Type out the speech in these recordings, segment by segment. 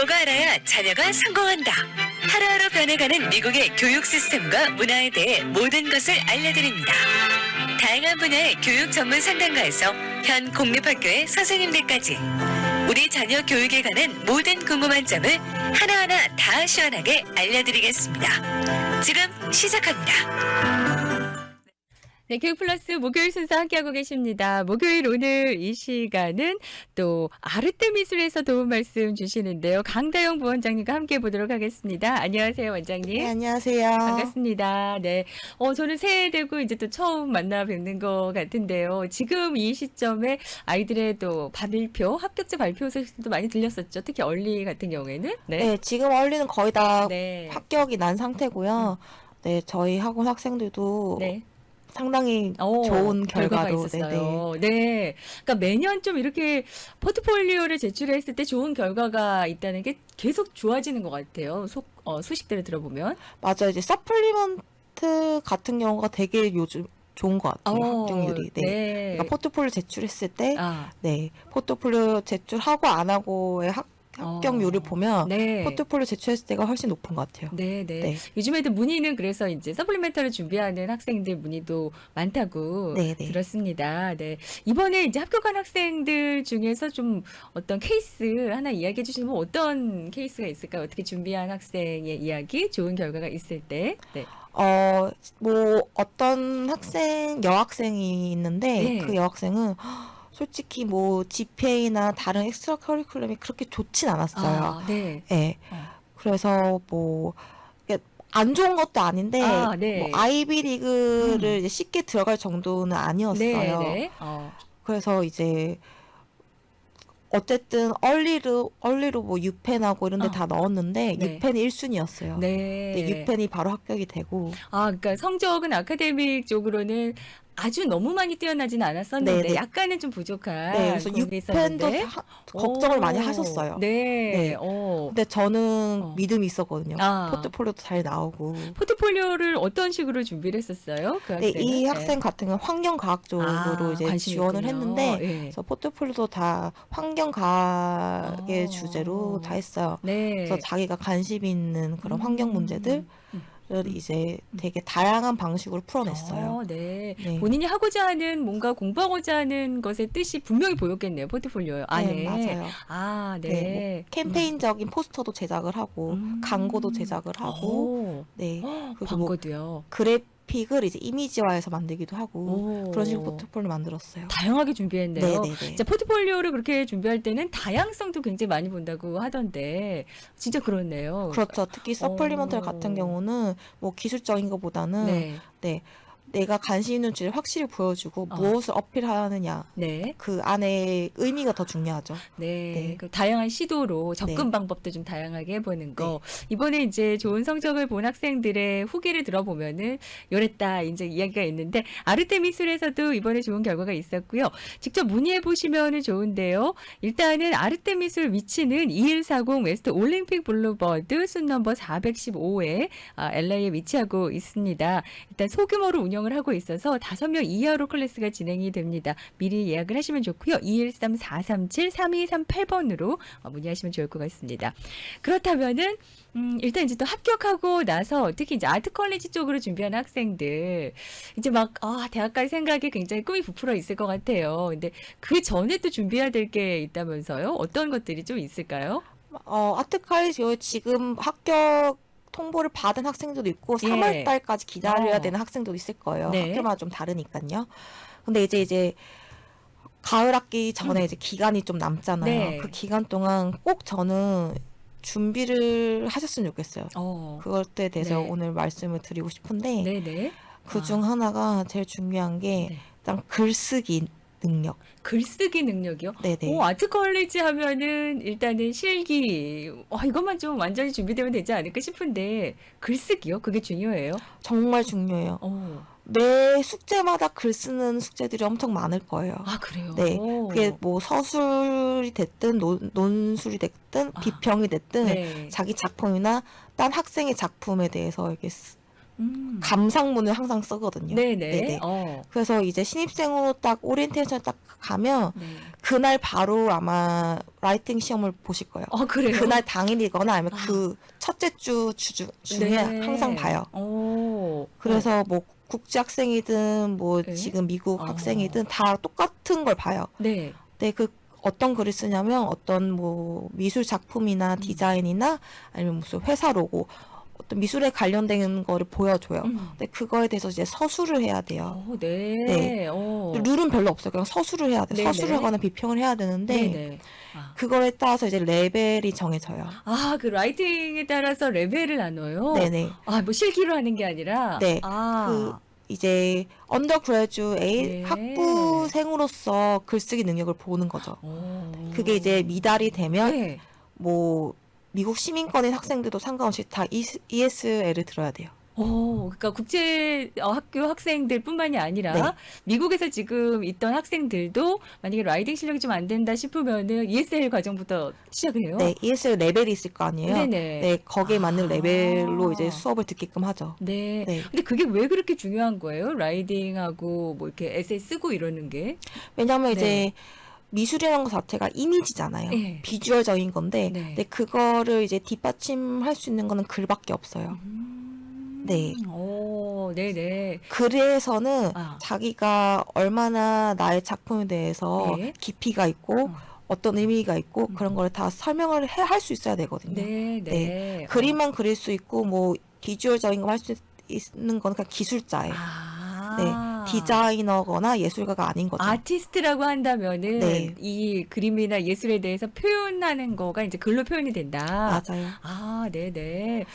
뭐가 알아야 자녀가 성공한다. 하루하루 변해가는 미국의 교육 시스템과 문화에 대해 모든 것을 알려드립니다. 다양한 분야의 교육 전문 상담가에서 현 공립학교의 선생님들까지 우리 자녀 교육에 관한 모든 궁금한 점을 하나하나 다 시원하게 알려드리겠습니다. 지금 시작합니다. 네, 교육 플러스 목요일 순서 함께하고 계십니다. 목요일 오늘 이 시간은 또 아르테미술에서 도움 말씀 주시는데요. 강다영 부원장님과 함께 보도록 하겠습니다. 안녕하세요, 원장님. 네, 안녕하세요. 반갑습니다. 네. 저는 새해 되고 이제 또 처음 만나 뵙는 것 같은데요. 지금 이 시점에 아이들의 또 발표, 합격자 발표 소식도 많이 들렸었죠. 특히 얼리 같은 경우에는. 네, 지금 얼리는 거의 다 네. 합격이 난 상태고요. 네, 저희 학원 학생들도 네. 상당히 좋은 결과가 결과로 있었어요. 네. 그러니까 매년 좀 이렇게 포트폴리오를 제출했을 때 좋은 결과가 있다는 게 계속 좋아지는 것 같아요. 소식들을 들어보면. 맞아요. 이제 서플리먼트 같은 경우가 되게 요즘 좋은 것 같아요. 합격률이. 네. 네. 그러니까 포트폴리오 제출했을 때, 아, 네, 포트폴리오 제출하고 안 하고의 합격률을 보면 네. 포트폴리오 제출했을 때가 훨씬 높은 것 같아요. 네, 네. 네. 요즘에도 문의는 그래서 이제 서플리멘터를 준비하는 학생들 문의도 많다고 네, 네. 들었습니다. 네. 이번에 이제 합격한 학생들 중에서 좀 어떤 케이스 하나 이야기해 주시면 어떤 케이스가 있을까요? 어떻게 준비한 학생의 이야기, 좋은 결과가 있을 때. 네. 뭐 어떤 여학생이 있는데 네. 그 여학생은 솔직히 뭐 GPA나 다른 엑스트라 커리큘럼이 그렇게 좋진 않았어요. 아, 네. 예. 어. 그래서 뭐 안 좋은 것도 아닌데 아, 네. 뭐 아이비리그를 이제 쉽게 들어갈 정도는 아니었어요. 네, 네. 그래서 이제 어쨌든 얼리로 뭐 유펜하고 이런 데 다 넣었는데 네. 유펜이 1순위였어요. 네. 근데 유펜이 바로 합격이 되고 아, 그러니까 성적은 아카데믹 쪽으로는 아주 너무 많이 뛰어나지는 않았었는데 네네. 약간은 좀 부족한 네, 그래서 그런 게 유펜도 있었는데. 걱정을 많이 오, 하셨어요. 네. 네. 근데 저는 믿음이 있었거든요. 아. 포트폴리오도 잘 나오고. 포트폴리오를 어떤 식으로 준비를 했었어요? 그 네, 학생은? 이 학생 같은 경우는 환경과학 쪽으로 이제 관심이 지원을 있군요. 했는데 예. 그래서 포트폴리오도 다 환경과학의 어. 주제로 다 했어요. 네. 그래서 자기가 관심 있는 그런 환경 문제들을 이제 되게 다양한 방식으로 풀어냈어요. 네. 네. 본인이 하고자 하는 뭔가 공부하고자 하는 것의 뜻이 분명히 보였겠네요. 포트폴리오 안에. 네, 맞아요. 아, 네. 네, 뭐 캠페인적인 포스터도 제작을 하고 광고도 제작을 하고 네, 그리고 뭐 광고도요. 그래픽을 이제 이미지화해서 만들기도 하고 그런 식으로 포트폴리오 만들었어요. 다양하게 준비했네요. 네네네. 자, 포트폴리오를 그렇게 준비할 때는 다양성도 굉장히 많이 본다고 하던데 진짜 그렇네요. 그렇죠. 특히 서플리먼털 같은 경우는 뭐 기술적인 것보다는 네. 네, 내가 관심 있는 주제를 확실히 보여주고 무엇을 어필하느냐 네. 그 안에 의미가 더 중요하죠. 네. 네. 그 다양한 시도로 접근 네. 방법도 좀 다양하게 해보는 거. 이번에 이제 좋은 성적을 본 학생들의 후기를 들어보면은 요랬다 이제 이야기가 있는데 아르테미술에서도 이번에 좋은 결과가 있었고요. 직접 문의해 보시면은 좋은데요. 일단은 아르테미술 위치는 2140 웨스트 올림픽 블루버드 순 넘버 415에 LA에 위치하고 있습니다. 일단 소규모로 운영을 하고 있어서 5명 이하로 클래스가 진행이 됩니다. 미리 예약을 하시면 좋고요. 213-437-3238번으로 문의하시면 좋을 것 같습니다. 그렇다면은 일단 이제 또 합격하고 나서 특히 이제 아트 컬리지 쪽으로 준비하는 학생들 이제 막 대학 갈 생각에 굉장히 꿈이 부풀어 있을 것 같아요. 근데 그 전에 또 준비해야 될 게 있다면서요? 어떤 것들이 좀 있을까요? 아트카이지오 지금 합격 통보를 받은 학생들도 있고 예. 3월 달까지 기다려야 어. 되는 학생들도 있을 거예요. 네. 학교마다 좀 다르니까요. 근데 이제 가을 학기 전에 이제 기간이 좀 남잖아요. 네. 그 기간 동안 꼭 저는 준비를 하셨으면 좋겠어요. 그것에 대해서 네. 오늘 말씀을 드리고 싶은데 네네. 그중 하나가 제일 중요한 게 네. 일단 글쓰기 능력. 글쓰기 능력이요? 네네. 아트 컬리지 하면은 일단은 실기, 이것만 좀 완전히 준비되면 되지 않을까 싶은데 글쓰기요? 그게 중요해요? 정말 중요해요. 어. 매 숙제마다 글 쓰는 숙제들이 엄청 많을 거예요. 아, 그래요? 네. 그게 뭐 서술이 됐든 논술이 됐든 비평이 됐든 네. 자기 작품이나 딴 학생의 작품에 대해서 이렇게 감상문을 항상 쓰거든요. 네네. 네네. 어. 그래서 이제 신입생으로 딱 오리엔테이션 딱 가면 네. 그날 바로 아마 라이팅 시험을 보실 거예요. 그래요? 그날 당일이거나 아니면 아. 그 첫째 주 중에 네. 항상 봐요. 오. 그래서 뭐 국제 학생이든 뭐 네. 지금 미국 어. 학생이든 다 똑같은 걸 봐요. 네. 네, 그 어떤 글을 쓰냐면 어떤 뭐 미술 작품이나 디자인이나 아니면 무슨 회사 로고 어떤 미술에 관련된 거를 보여줘요. 근데 그거에 대해서 이제 서술을 해야 돼요. 네. 네. 룰은 별로 없어요. 그냥 서술을 해야 돼요. 네네. 서술을 하거나 비평을 해야 되는데 네네. 그거에 따라서 이제 레벨이 정해져요. 그 라이팅에 따라서 레벨을 나눠요? 네네. 뭐 실기로 하는 게 아니라? 네. 그 이제 언더그래주에이트 네. 학부생으로서 글쓰기 능력을 보는 거죠. 오. 그게 이제 미달이 되면 네. 뭐 미국 시민권인 학생들도 상관없이 다 ESL을 들어야 돼요. 그러니까 국제 학교 학생들뿐만이 아니라 네. 미국에서 지금 있던 학생들도 만약에 라이딩 실력이 좀 안 된다 싶으면은 ESL 과정부터 시작을 해요? 네, ESL 레벨이 있을 거 아니에요. 네네. 네, 거기에 맞는 아. 레벨로 이제 수업을 듣게끔 하죠. 네. 네. 근데 그게 왜 그렇게 중요한 거예요? 라이딩하고 뭐 이렇게 에세이 쓰고 이러는 게? 왜냐면 네. 이제 미술이라는 것 자체가 이미지잖아요. 네. 비주얼적인 건데, 네. 근데 그거를 이제 뒷받침할 수 있는 거는 글밖에 없어요. 네. 네네. 글에서는 아. 자기가 얼마나 나의 작품에 대해서 네. 깊이가 있고 어떤 의미가 있고 그런 걸 다 설명을 할 수 있어야 되거든요. 네. 그림만 그릴 수 있고 뭐 비주얼적인 거 할 수 있는 건 그냥 기술자예요. 네, 디자이너거나 예술가가 아닌 거죠. 아티스트라고 한다면은 네. 이 그림이나 예술에 대해서 표현하는 거가 이제 글로 표현이 된다. 맞아요. 네네.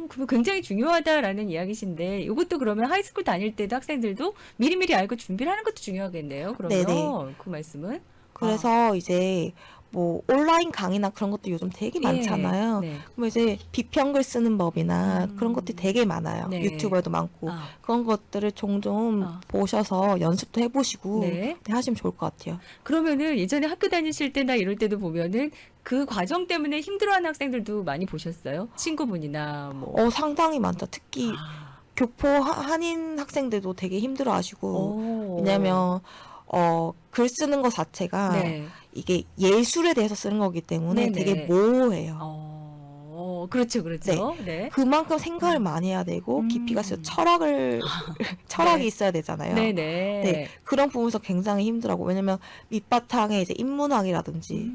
그럼 굉장히 중요하다라는 이야기신데, 이것도 그러면 하이스쿨 다닐 때도 학생들도 미리미리 알고 준비를 하는 것도 중요하겠네요. 그러면 네네. 그 말씀은? 그래서 이제 뭐 온라인 강의나 그런 것도 요즘 되게 많잖아요. 네. 그럼 이제 비평글 쓰는 법이나 그런 것들이 되게 많아요. 네. 유튜브에도 많고 그런 것들을 종종 보셔서 연습도 해보시고 네. 하시면 좋을 것 같아요. 그러면은 예전에 학교 다니실 때나 이럴 때도 보면은 그 과정 때문에 힘들어하는 학생들도 많이 보셨어요? 친구분이나 뭐. 상당히 많죠. 특히 교포 한인 학생들도 되게 힘들어하시고 왜냐면 글 쓰는 것 자체가 네. 이게 예술에 대해서 쓰는 거기 때문에 네네. 되게 모호해요. 그렇죠. 네. 그만큼 생각을 많이 해야 되고 깊이가 있어서 철학이 네. 있어야 되잖아요. 네네. 네, 그런 부분에서 굉장히 힘들하고 왜냐면 밑바탕에 이제 인문학이라든지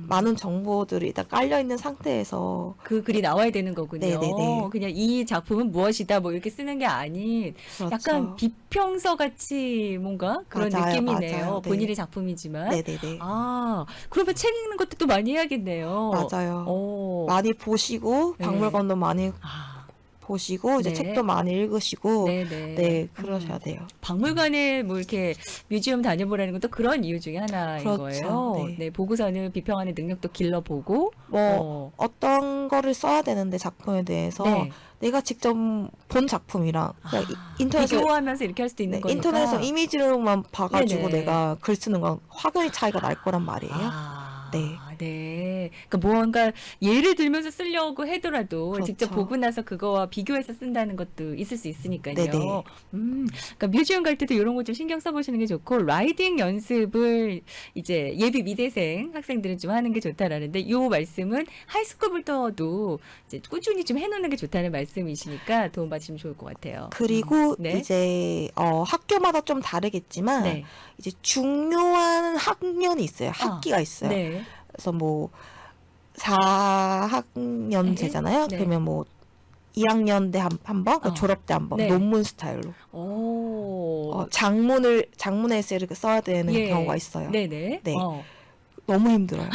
많은 정보들이 일단 깔려 있는 상태에서 그 글이 나와야 되는 거군요. 네네네. 그냥 이 작품은 무엇이다 뭐 이렇게 쓰는 게 아닌 그렇죠. 약간 비평서 같이 뭔가 그런 맞아요, 느낌이네요. 맞아요. 네. 본인의 작품이지만. 네네네. 그러면 책 읽는 것도 또 많이 해야겠네요. 맞아요. 많이 보시고 네. 박물관도 많이 보시고 이제 네. 책도 많이 읽으시고 네네. 네, 그러셔야 돼요. 박물관에 뭐 이렇게 뮤지엄 다녀보라는 것도 그런 이유 중에 하나인 그렇죠. 거예요. 네. 네, 보고서는 비평하는 능력도 길러보고. 뭐 어떤 거를 써야 되는데 작품에 대해서 네. 내가 직접 본 작품이랑 그냥 인터넷에 비교하면서 이렇게 할 수도 있는 거니까. 인터넷에서 이미지로만 봐가지고 네네. 내가 글 쓰는 건 확연히 차이가 날 거란 말이에요. 네. 네. 그러니까 뭔가 예를 들면서 쓰려고 하더라도 그렇죠. 직접 보고 나서 그거와 비교해서 쓴다는 것도 있을 수 있으니까요. 네네. 그러니까 뮤지엄 갈 때도 이런 거 좀 신경 써보시는 게 좋고, 라이딩 연습을 이제 예비 미대생 학생들은 좀 하는 게 좋다라는데, 요 말씀은 하이스쿨부터도 이제 꾸준히 좀 해놓는 게 좋다는 말씀이시니까 도움 받으시면 좋을 것 같아요. 그리고 네. 이제 학교마다 좀 다르겠지만 네. 이제 중요한 학년이 있어요. 학기가 있어요. 네. 그래서 뭐 4학년제잖아요. 네. 그러면 뭐 2학년 때 한 번, 졸업 때 한 번, 네. 논문 스타일로 장문 에세이를 써야 되는 예. 경우가 있어요. 네네. 네. 너무 힘들어요.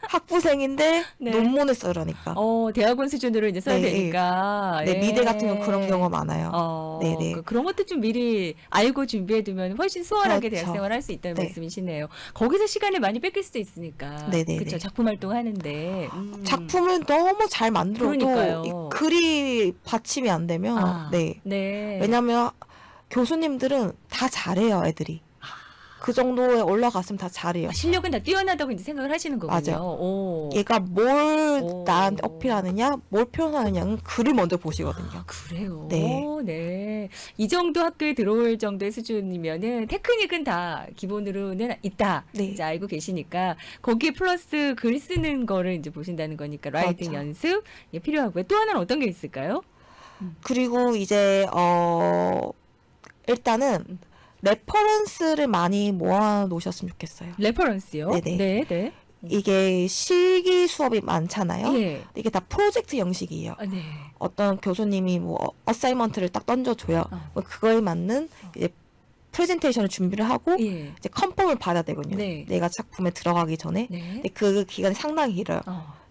학부생인데 네. 논문을 쓰려니까. 대학원 수준으로 이제 써야 네, 되니까. 네, 미대 같은 경우 그런 경우가 많아요. 네네. 그러니까 그런 것도 좀 미리 알고 준비해두면 훨씬 수월하게 그렇죠. 대학생활 할 수 있다는 네. 말씀이시네요. 거기서 시간을 많이 뺏길 수도 있으니까. 네네네. 그렇죠. 작품 활동하는데. 작품을 너무 잘 만들어도 그러니까요. 이 글이 받침이 안 되면 네. 왜냐면 교수님들은 다 잘해요, 애들이. 그 정도에 올라갔으면 다 잘해요. 실력은 다 뛰어나다고 이제 생각을 하시는 거군요. 맞아요. 오. 얘가 뭘 오. 나한테 어필하느냐, 뭘 표현하느냐는 글을 먼저 보시거든요. 아, 그래요. 네. 네. 이 정도 학교에 들어올 정도의 수준이면은 테크닉은 다 기본으로는 있다. 네. 이제 알고 계시니까 거기에 플러스 글 쓰는 거를 이제 보신다는 거니까 라이팅 그렇죠. 연습 예, 필요하고요. 또 하나는 어떤 게 있을까요? 그리고 이제 일단은 레퍼런스를 많이 모아 놓으셨으면 좋겠어요. 레퍼런스요. 네네. 네, 네. 이게 실기 수업이 많잖아요. 예. 이게 다 프로젝트 형식이에요. 아, 네. 어떤 교수님이 뭐 어사이먼트를 딱 던져줘요. 어. 뭐 그거에 맞는 이제 프레젠테이션을 준비를 하고 예. 이제 컨펌을 받아야 되거든요. 네. 내가 작품에 들어가기 전에. 네. 근데 그 기간이 상당히 길어요.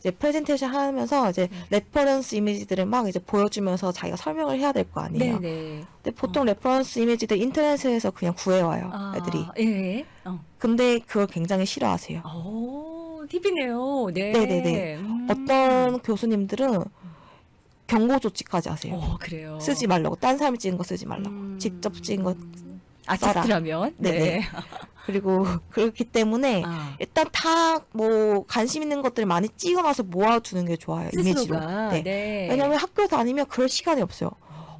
이제 프레젠테이션 하면서 이제 레퍼런스 이미지들을 막 이제 보여주면서 자기가 설명을 해야 될 거 아니에요. 네, 네. 근데 보통 레퍼런스 이미지들 인터넷에서 그냥 구해와요, 아, 애들이. 예. 근데 그걸 굉장히 싫어하세요. 오, 팁이네요. 네. 네네네. 어떤 교수님들은 경고 조치까지 하세요. 그래요. 쓰지 말라고. 딴 사람이 찍은 거 쓰지 말라고. 직접 찍은 거. 아티스트라면. 네. 네네. 그리고 그렇기 때문에 아, 일단 다 뭐 관심 있는 것들 많이 찍어놔서 모아두는 게 좋아요. 이미지로. 스스로가. 네. 네. 왜냐면 학교 다니면 그럴 시간이 없어요.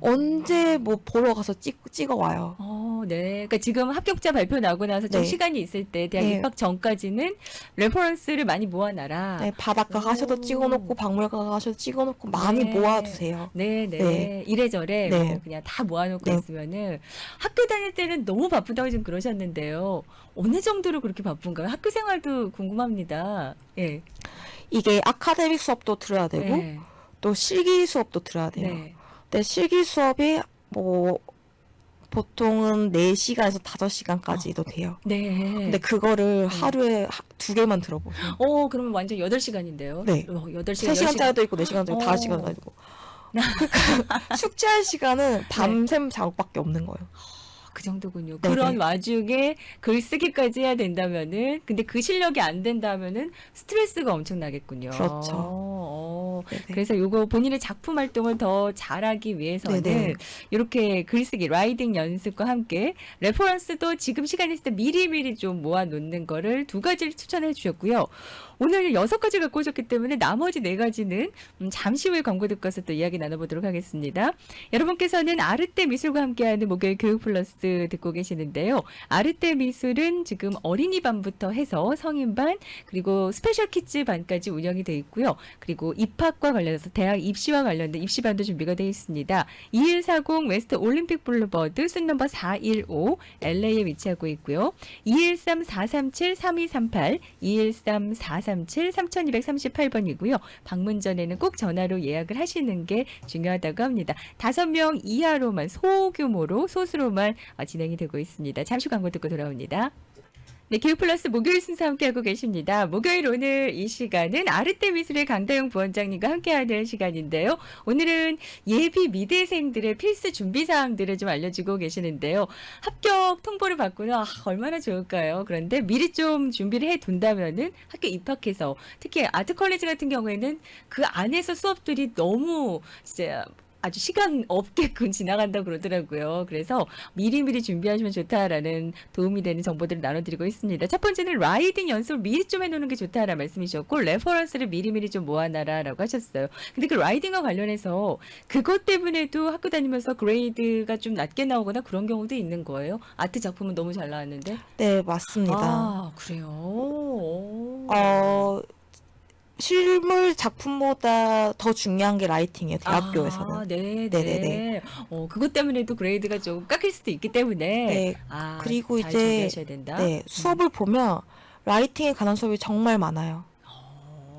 언제 뭐 보러 가서 찍어 와요. 네. 그러니까 지금 합격자 발표 나고 나서 좀 네. 시간이 있을 때 대학 네. 입학 전까지는 레퍼런스를 많이 모아놔라. 네, 바닷가 가셔도 오. 찍어놓고 박물관 가셔도 찍어놓고 많이 네. 모아두세요. 네, 네. 네. 이래저래 네. 뭐 그냥 다 모아놓고 네. 있으면은 학교 다닐 때는 너무 바쁘다고 지금 그러셨는데요. 어느 정도로 그렇게 바쁜가요? 학교 생활도 궁금합니다. 예. 이게 아카데믹 수업도 들어야 되고 네. 또 실기 수업도 들어야 돼요. 네. 근데 실기 수업이 뭐 보통은 4시간에서 5시간까지도 돼요. 네. 근데 그거를 하루에 2개만 들어보세요. 그러면 완전 8시간인데요. 네. 8시간, 3시간짜리도 있고 4시간짜리, 어. 5시간짜리도 있고. 그러니까 숙제할 시간은 밤샘 작업밖에 없는 거예요. 그 정도군요. 네네. 그런 와중에 글쓰기까지 해야 된다면은, 근데 그 실력이 안 된다면은 스트레스가 엄청나겠군요. 그렇죠. 네네. 그래서 요거 본인의 작품 활동을 더 잘하기 위해서는 네네. 이렇게 글쓰기, 라이팅 연습과 함께 레퍼런스도 지금 시간 있을 때 미리미리 좀 모아놓는 거를 2가지를 추천해 주셨고요. 오늘 6가지 갖고 오셨기 때문에 나머지 4가지는 잠시 후에 광고 듣고 와서 또 이야기 나눠보도록 하겠습니다. 여러분께서는 아르떼 미술과 함께하는 목요일 교육 플러스 듣고 계시는데요. 아르떼 미술은 지금 어린이반부터 해서 성인반 그리고 스페셜 키즈 반까지 운영이 돼 있고요. 그리고 입학과 관련해서 대학 입시와 관련된 입시반도 준비가 되어 있습니다. 2140 웨스트 올림픽 블루버드 순 넘버 415 LA에 위치하고 있고요. 213-437-3238 213-437-3238번이고요. 방문 전에는 꼭 전화로 예약을 하시는 게 중요하다고 합니다. 5명 이하로만 소규모로 소수로만 진행이 되고 있습니다. 잠시 광고 듣고 돌아옵니다. 네, 교육 플러스 목요일 순서 함께하고 계십니다. 목요일 오늘 이 시간은 아르떼 미술의 강다영 부원장님과 함께하는 시간인데요. 오늘은 예비 미대생들의 필수 준비 사항들을 좀 알려주고 계시는데요. 합격 통보를 받고는 얼마나 좋을까요? 그런데 미리 좀 준비를 해둔다면은 학교 입학해서 특히 아트 컬리지 같은 경우에는 그 안에서 수업들이 너무 진짜 아주 시간 없게끔 지나간다고 그러더라고요. 그래서 미리미리 준비하시면 좋다라는 도움이 되는 정보들을 나눠드리고 있습니다. 첫 번째는 라이딩 연습을 미리 좀 해놓는 게 좋다라는 말씀이셨고 레퍼런스를 미리미리 좀 모아놔라라고 하셨어요. 근데 그 라이딩과 관련해서 그것 때문에도 학교 다니면서 그레이드가 좀 낮게 나오거나 그런 경우도 있는 거예요. 아트 작품은 너무 잘 나왔는데. 네, 맞습니다. 아, 그래요? 실물 작품보다 더 중요한 게 라이팅이에요, 대학교에서는. 아, 네, 네네네. 네. 그것 때문에도 그레이드가 좀 깎일 수도 있기 때문에. 네, 그리고 잘 이제 준비하셔야 된다. 네, 수업을 보면 라이팅에 관한 수업이 정말 많아요.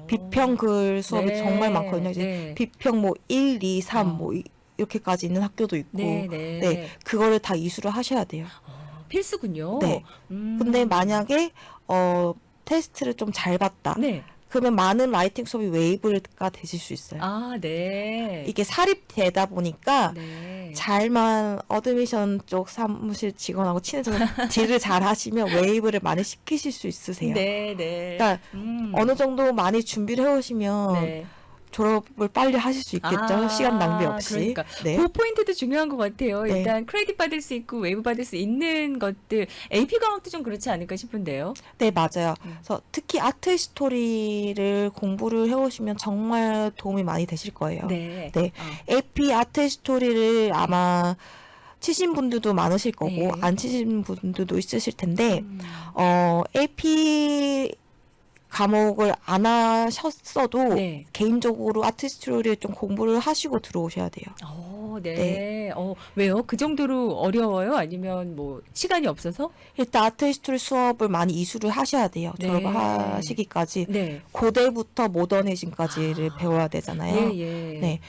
비평글 수업이 네, 정말 많거든요. 이제 네. 비평 뭐 1, 2, 3 어. 뭐 이렇게까지 있는 학교도 있고. 네, 네. 네, 그거를 다 이수를 하셔야 돼요. 필수군요. 네. 근데 만약에 테스트를 좀 잘 봤다. 네. 그러면 많은 라이팅 수업이 웨이브가 되실 수 있어요. 아, 네. 이게 사립되다 보니까 네. 잘만 어드미션 쪽 사무실 직원하고 친해서 딜을 잘 하시면 웨이브를 많이 시키실 수 있으세요. 네, 네. 그러니까 어느 정도 많이 준비를 해오시면 네. 졸업을 빨리 하실 수 있겠죠. 시간 낭비 없이. 그러니까 네. 그 포인트도 중요한 것 같아요. 네. 일단 크레딧 받을 수 있고 웨이브 받을 수 있는 것들 AP 과목도 좀 그렇지 않을까 싶은데요. 네, 맞아요. 음. 그래서 특히 아트 히스토리를 공부를 해오시면 정말 도움이 많이 되실 거예요. 네. 네. AP 아트 히스토리를 아마 치신 분들도 많으실 거고 네. 안 치신 분들도 있으실 텐데 음. AP 과목을 안 하셨어도 네. 개인적으로 아트 히스토리를 좀 공부를 하시고 들어오셔야 돼요. 네. 왜요? 그 정도로 어려워요? 아니면 뭐 시간이 없어서? 일단 아트 히스토리 수업을 많이 이수를 하셔야 돼요. 네. 졸업을 하시기까지. 네. 고대부터 모더니즘까지를 배워야 되잖아요. 예. 네.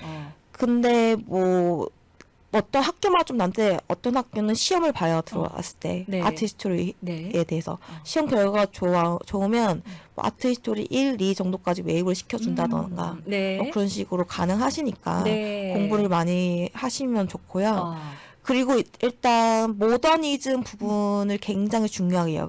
근데 뭐 어떤 학교마다 좀 난데 어떤 학교는 시험을 봐요. 들어왔을 때 네. 아트 히스토리에 네. 대해서 시험 결과가 좋으면 뭐 아트 히스토리 1, 2 정도까지 웨이브를 시켜준다던가 네. 뭐 그런 식으로 가능하시니까 네. 공부를 많이 하시면 좋고요. 아. 그리고 일단 모더니즘 부분을 굉장히 중요하게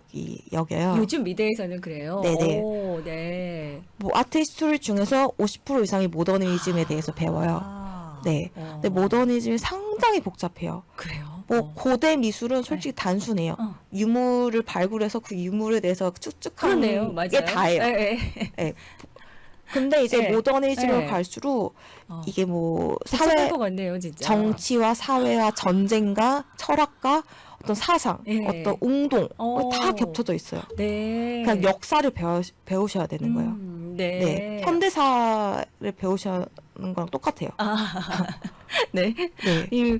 여겨요. 요즘 미대에서는 그래요. 네네. 오, 네. 뭐 아트 히스토리 중에서 50% 이상이 모더니즘에 대해서 배워요. 네. 근데 모더니즘이 상당히 복잡해요. 그래요. 뭐 고대 미술은 솔직히 단순해요. 유물을 발굴해서 그 유물에 대해서 그렇네요. 쭉쭉하는 맞아요. 게 다예요. 예. 근데 이제 네. 모더니즘으로 네. 갈수록 이게 뭐 복잡할 사회 것 같네요, 진짜. 정치와 사회와 전쟁과 철학과 어떤 사상, 예. 어떤 운동 어. 다 겹쳐져 있어요. 네. 그냥 역사를 배우셔야 되는 거예요. 네. 네, 현대사를 배우시는 거랑 똑같아요. 네. 네.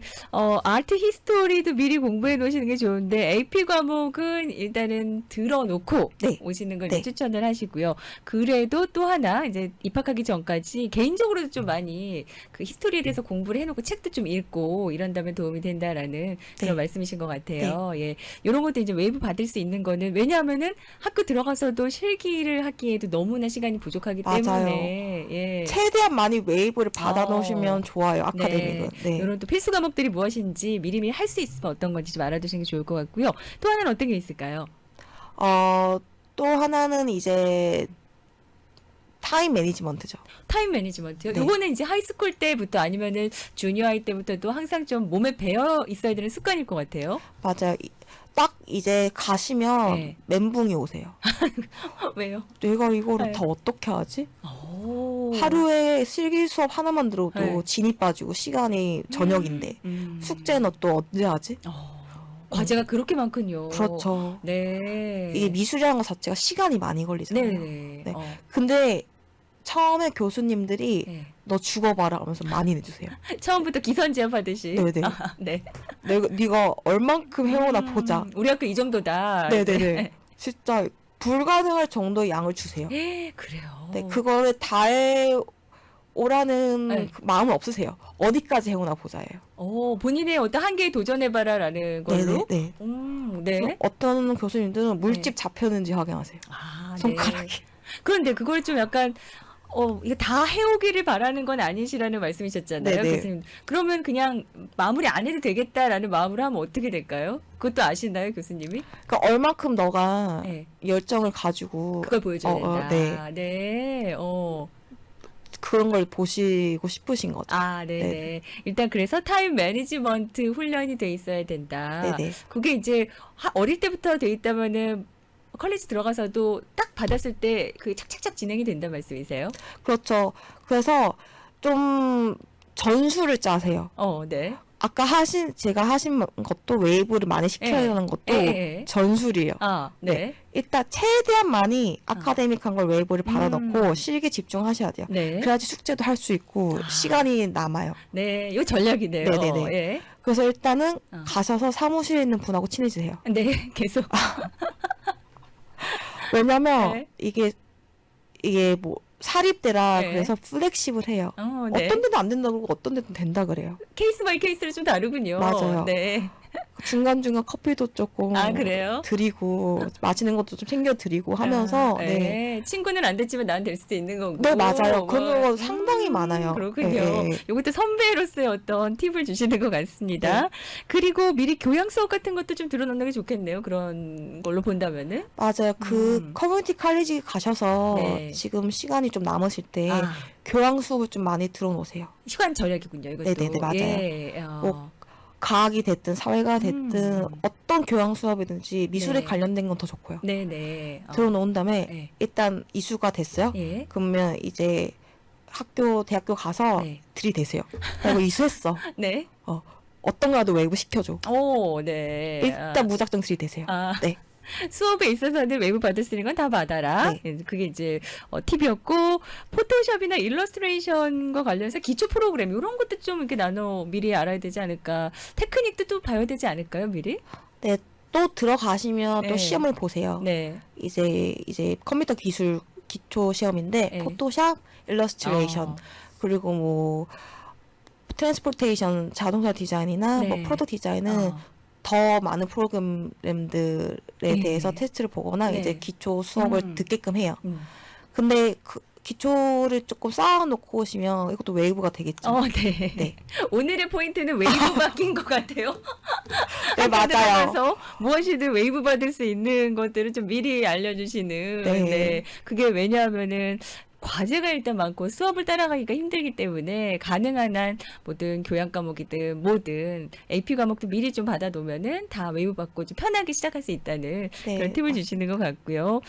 아트 히스토리도 미리 공부해 놓으시는 게 좋은데 AP 과목은 일단은 들어놓고 네. 오시는 걸 네. 추천을 하시고요. 그래도 또 하나 이제 입학하기 전까지 개인적으로도 좀 많이 그 히스토리에 대해서 공부를 해놓고 책도 좀 읽고 이런다면 도움이 된다라는 그런 네. 말씀이신 것 같아요. 예, 이런 것도 이제 웨이브 받을 수 있는 거는 왜냐하면은 학교 들어가서도 실기를 하기에도 너무나 시간이 부족하기 맞아요. 때문에 예. 최대한 많이 웨이브를 받아 놓으시면 좋아요. 아카데믹은. 네. 이런 또 필수 과목들이 무엇인지 미리미리 할 수 있으면 어떤 건지 좀 알아두시는 게 좋을 것 같고요. 또 하나는 어떤 게 있을까요? 또 하나는 이제 타임 매니지먼트죠. 타임 매니지먼트요. 네. 이거는 이제 하이스쿨 때부터 아니면은 주니어 하이 때부터도 항상 좀 몸에 배어 있어야 되는 습관일 것 같아요. 맞아요. 딱 이제 가시면 네. 멘붕이 오세요. 왜요? 내가 이거를 네. 다 어떻게 하지? 오. 하루에 실기 수업 하나만 들어도 네. 진이 빠지고 시간이 저녁인데 숙제는 또 언제 하지? 과제가 그렇게 많군요. 그렇죠. 네. 이게 미술이라는 것 자체가 시간이 많이 걸리잖아요. 네네. 네. 근데 처음에 교수님들이 네. 너 죽어봐라 하면서 많이 내주세요. 처음부터 기선제압 하듯이. 네네. 네. 네가 얼만큼 해오나 보자. 우리 학교 이 정도다. 네네네. 진짜 불가능할 정도의 양을 주세요. 그래요. 네, 그거를 다 해오라는 네. 그 마음은 없으세요. 어디까지 해오나 보자예요. 본인의 어떤 한계에 도전해봐라라는 걸로. 네네. 네. 그래서 어떤 교수님들은 물집 잡혔는지 확인하세요. 아, 손가락이. 네. 그런데 그걸 좀 약간 이게 다 해오기를 바라는 건 아니시라는 말씀이셨잖아요, 네네. 교수님. 그러면 그냥 마무리 안 해도 되겠다라는 마음으로 하면 어떻게 될까요? 그것도 아시나요, 교수님이? 그러니까 얼만큼 너가 네. 열정을 가지고 그걸 보여줘야 된다. 네. 네. 그런 걸 보시고 싶으신 거죠. 네네. 네네. 일단 그래서 타임 매니지먼트 훈련이 돼 있어야 된다. 네네. 그게 이제 어릴 때부터 돼 있다면은 컬리지 들어가서도 딱 받았을 때 그 착착착 진행이 된다는 말씀이세요? 그렇죠. 그래서 좀 전술을 짜세요. 네. 아까 제가 하신 것도 웨이브를 많이 시켜야 하는 것도 전술이에요. 네. 일단 최대한 많이 아카데믹한 걸 웨이브를 받아놓고 실기 집중하셔야 돼요. 네. 그래야지 숙제도 할 수 있고 시간이 남아요. 네. 이거 전략이네요. 네네네. 예. 그래서 일단은 가셔서 사무실에 있는 분하고 친해지세요. 네. 계속. 왜냐면 네. 이게 뭐 사립대라 네. 그래서 플렉시블해요. 네. 어떤 데는 안 된다고 그러고 어떤 데는 된다 그래요. 케이스 바이 케이스를 좀 다르군요. 맞아요. 네. 중간중간 커피도 조금 아, 그래요? 드리고 맛있는 것도 좀 챙겨 드리고 하면서 아, 네. 네. 친구는 안 됐지만 난 될 수도 있는 거고. 네, 맞아요. 뭐, 그런 거 상당히 많아요. 그렇군요. 네. 이것도 선배로서의 어떤 팁을 주시는 것 같습니다. 네. 그리고 미리 교양 수업 같은 것도 좀 들어놓는 게 좋겠네요. 그런 걸로 본다면은. 맞아요. 그 음. 커뮤니티 칼리지 가셔서 네. 지금 시간이 좀 남으실 때 아, 교양 수업을 좀 많이 들어놓으세요. 시간 절약이군요. 이것도. 네네네, 맞아요. 예, 뭐, 과학이 됐든 사회가 됐든 어떤 교양 수업이든지 미술에 네. 관련된 건 더 좋고요. 네네. 들어놓은 다음에 네. 일단 이수가 됐어요. 예. 그러면 이제 대학교 가서 네. 들이대세요. 나 이거 이수했어. 네. 어떤 거라도 외부 시켜줘. 오, 네. 일단 무작정 들이대세요. 아, 네. 수업에 있어서는 외부 받을 수 있는 건 다 받아라. 네. 예, 그게 이제 팁이었고, 포토샵이나 일러스트레이션과 관련해서 기초 프로그램 이런 것도 좀 이렇게 나눠 미리 알아야 되지 않을까. 테크닉도 또 봐야 되지 않을까요, 미리? 네. 또 들어가시면 네. 또 시험을 보세요. 네. 이제 컴퓨터 기술 기초 시험인데 네. 포토샵, 일러스트레이션 어, 그리고 뭐 트랜스포테이션 자동차 디자인이나 네. 뭐 프로덕트 디자인은 어. 더 많은 프로그램들에 네. 대해서 테스트를 보거나 네. 이제 기초 수업을 음. 듣게끔 해요. 음. 근데 그 기초를 조금 쌓아놓고 오시면 이것도 웨이브가 되겠죠. 네. 네. 오늘의 포인트는 웨이브 받기인 것 같아요. 네, 맞아요. 들어가서 무엇이든 웨이브 받을 수 있는 것들을 좀 미리 알려주시는. 네. 네. 그게 왜냐하면은 과제가 일단 많고 수업을 따라가기가 힘들기 때문에 가능한 한 모든 교양 과목이든 뭐든 AP 과목도 미리 좀 받아놓으면은 다 웨이브 받고 좀 편하게 시작할 수 있다는 네. 그런 팁을 주시는 것 같고요.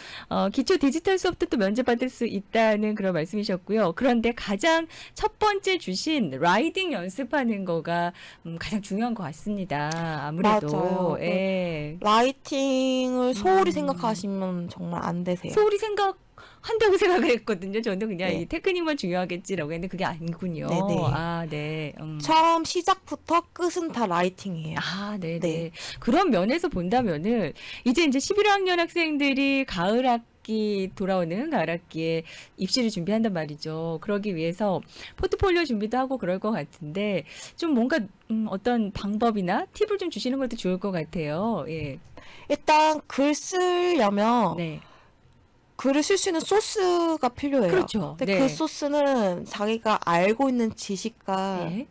기초 디지털 수업도 또 면제받을 수 있다는 그런 말씀이셨고요. 그런데 가장 첫 번째 주신 라이딩 연습하는 거가 가장 중요한 것 같습니다. 아무래도. 맞아요. 예. 라이팅을 소홀히 음. 생각하시면 정말 안 되세요. 소홀히 생각한다고 생각을 했거든요. 저는 그냥 네. 이 테크닉만 중요하겠지라고 했는데 그게 아니군요. 네네. 아, 네. 처음 시작부터 끝은 다 라이팅이에요. 아, 네네. 네. 그런 면에서 본다면은 이제 11학년 학생들이 가을 학기에 입시를 준비한단 말이죠. 그러기 위해서 포트폴리오 준비도 하고 그럴 것 같은데 좀 뭔가 어떤 방법이나 팁을 좀 주시는 것도 좋을 것 같아요. 예. 일단 글 쓰려면 네. 글을 쓸 수 있는 소스가 필요해요. 그렇죠. 근데 네. 그 소스는 자기가 알고 있는 지식과 예.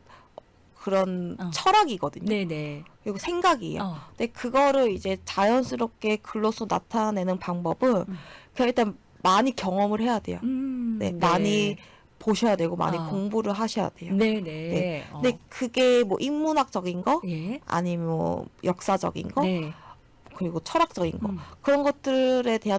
그런 어. 철학이거든요. 네네. 그리고 생각이에요. 어. 근데 그거를 이제 자연스럽게 글로써 나타내는 방법은 그냥 일단 많이 경험을 해야 돼요. 네, 많이 보셔야 되고 많이 어. 공부를 하셔야 돼요. 네네. 네. 근데 그게 뭐 인문학적인 거, 예. 아니면 뭐 역사적인 거, 네. 그리고 철학적인 거 음. 그런 것들에 대한